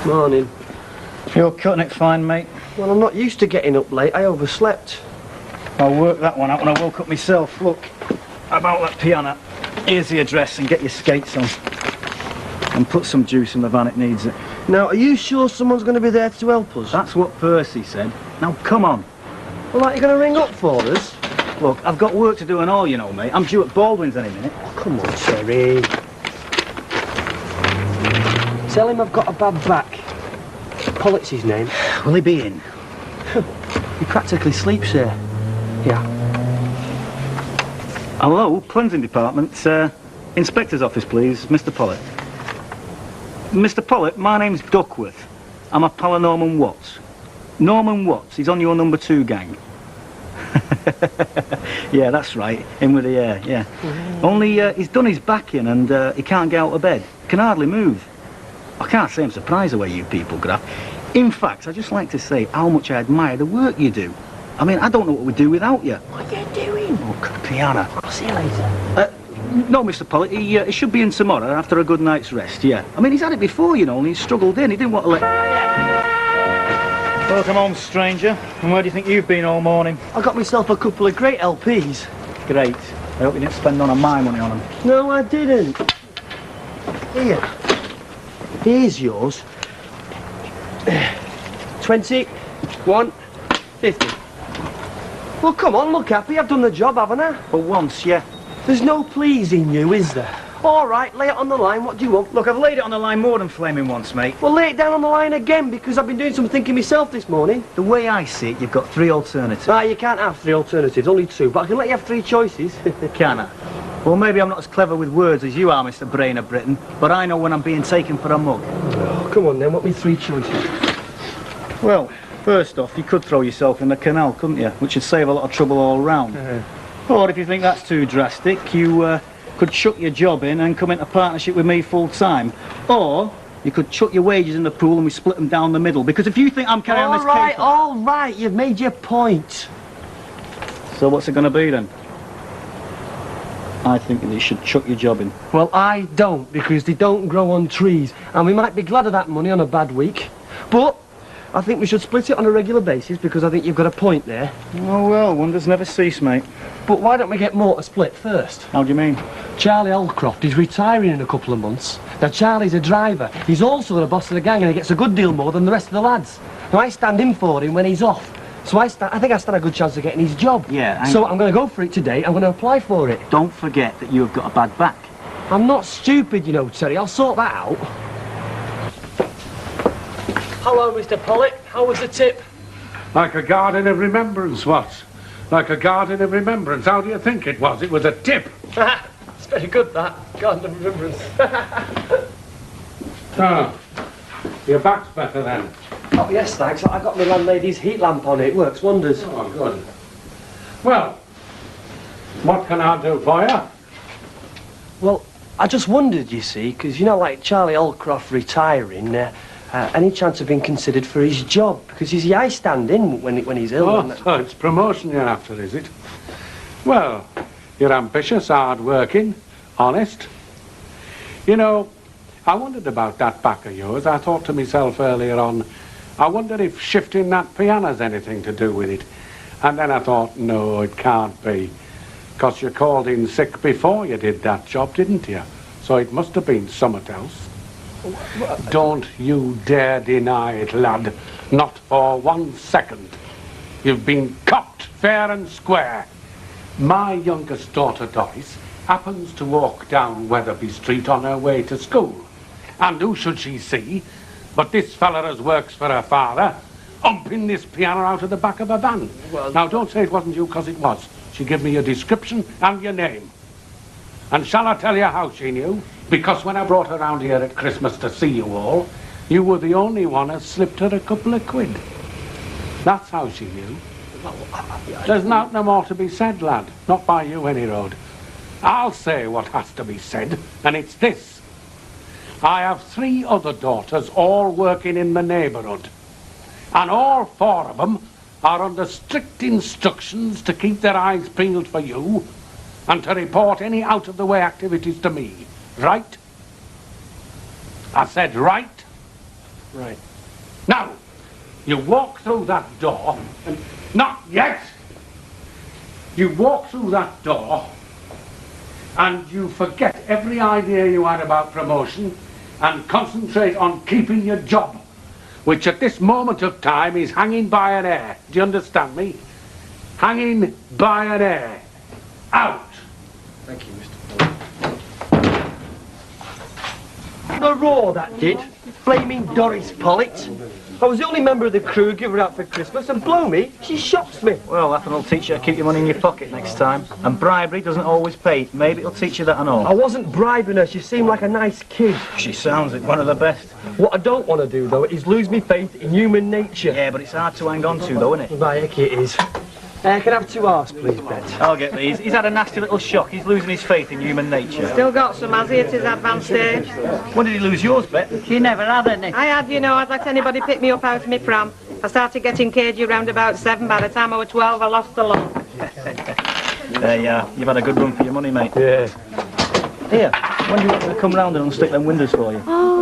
Morning. You're cutting it fine, mate. Well, I'm not used to getting up late. I overslept. I'll work that one out when I woke up myself. Look, about that piano. Here's the address and get your skates on. And put some juice in the van, it needs it. Now, are you sure someone's going to be there to help us? That's what Percy said. Now, come on. Well, aren't you going to ring up for us? Look, I've got work to do and all, you know, mate. I'm due at Baldwin's any minute. Oh, come on, Terry. Tell him I've got a bad back. Pollitt's his name. Will he be in? He practically sleeps here. Yeah. Hello, cleansing department. Inspector's office, please. Mr. Pollitt. Mr. Pollitt, my name's Duckworth. I'm a pal of Norman Watts. Norman Watts, he's on your number 2 gang. Yeah, that's right. In with the air, yeah. Only he's done his back in and he can't get out of bed. Can hardly move. I can't say I'm surprised the way you people graft. In fact, I'd just like to say how much I admire the work you do. I mean, I don't know what we'd do without you. What are you doing? Oh, piano. I'll see you later. No, Mr. Pollitt, he should be in tomorrow after a good night's rest, yeah. I mean, he's had it before, you know, and he's struggled in. He didn't want to let... Welcome home, stranger. And where do you think you've been all morning? I got myself a couple of great LPs. Great. I hope you didn't spend none of my money on them. No, I didn't. Here. Here's yours. 20, 1, 50. Well, come on, look happy. I've done the job, haven't I? For once, yeah. There's no pleasing you, is there? All right, lay it on the line. What do you want? Look, I've laid it on the line more than flaming once, mate. Well, lay it down on the line again, because I've been doing some thinking myself this morning. The way I see it, you've got 3 alternatives. Ah, you can't have 3 alternatives, only 2, but I can let you have 3 choices. Can I? Well, maybe I'm not as clever with words as you are, Mr. Brain of Britain, but I know when I'm being taken for a mug. Oh, come on then, what me 3 choices? Well, first off, you could throw yourself in the canal, couldn't you? Which would save a lot of trouble all round. Or if you think that's too drastic, you could chuck your job in and come into partnership with me full time. Or you could chuck your wages in the pool and we split them down the middle. Because if you think I'm carrying on this case... All right, you've made your point. So what's it going to be then? I think that you should chuck your job in. Well, I don't, because they don't grow on trees. And we might be glad of that money on a bad week. But I think we should split it on a regular basis, because I think you've got a point there. Oh, well, wonders never cease, mate. But why don't we get more to split first? How do you mean? Charlie Holcroft is retiring in a couple of months. Now, Charlie's a driver. He's also the boss of the gang, and he gets a good deal more than the rest of the lads. Now, I stand in for him when he's off. So I think I stand a good chance of getting his job. Yeah. So I'm going to go for it today. I'm going to apply for it. Don't forget that you have got a bad back. I'm not stupid, you know, Terry. I'll sort that out. Hello, Mr. Pollitt. How was the tip? Like a garden of remembrance, what? Like a garden of remembrance. How do you think it was? It was a tip. It's very good, that. Garden of remembrance. Oh, your back's better then. Oh, yes, thanks. I got my landlady's heat lamp on it. Works wonders. Oh, good. Well, what can I do for you? Well, I just wondered, you see, because, you know, like Charlie Holcroft retiring, any chance of being considered for his job? Because he's the eye stand-in when he's ill. Oh, so it's promotion you're after, is it? Well, you're ambitious, hard-working, honest. You know, I wondered about that back of yours. I thought to myself earlier on, I wonder if shifting that piano's anything to do with it. And then I thought, no, it can't be. Because you called in sick before you did that job, didn't you? So it must have been something else. Don't you dare deny it, lad. Not for 1 second. You've been copped fair and square. My youngest daughter, Doris, happens to walk down Weatherby Street on her way to school. And who should she see but this fella as works for her father, humping this piano out of the back of a van. Well, now, don't say it wasn't you, because it was. She gave me your description and your name. And shall I tell you how she knew? Because when I brought her round here at Christmas to see you all, you were the only one who slipped her a couple of quid. That's how she knew. There's not no more to be said, lad. Not by you, any road. I'll say what has to be said, and it's this. I have 3 other daughters all working in the neighbourhood. And all 4 of them are under strict instructions to keep their eyes peeled for you and to report any out-of-the-way activities to me. Right? I said right. Right. Now, you walk through that door, and not yet. You walk through that door, and you forget every idea you had about promotion, and concentrate on keeping your job, which at this moment of time is hanging by an hair. Do you understand me? Hanging by an hair. Out. Thank you, Mr. Pollitt. The roar, that did. Flaming Doris Pollitt. I was the only member of the crew give her out for Christmas, and blow me, she shocks me. Well, that will teach you to keep your money in your pocket next time. And bribery doesn't always pay. Maybe it'll teach you that and all. I wasn't bribing her, she seemed like a nice kid. She sounds like one of the best. What I don't want to do, though, is lose me faith in human nature. Yeah, but it's hard to hang on to, though, isn't it? Right, heck it is. Can I have 2 hours, please, Bet? I'll get these. He's had a nasty little shock. He's losing his faith in human nature. Still got some, has he, at his advanced age? When did he lose yours, Bet? He never had any. I had, you know, I'd let anybody pick me up out of my pram. I started getting cagey around about 7. By the time I was 12, I lost the lot. There you are. You've had a good run for your money, mate. Yeah. Here, when do you want me to come round and unstick them windows for you? Oh,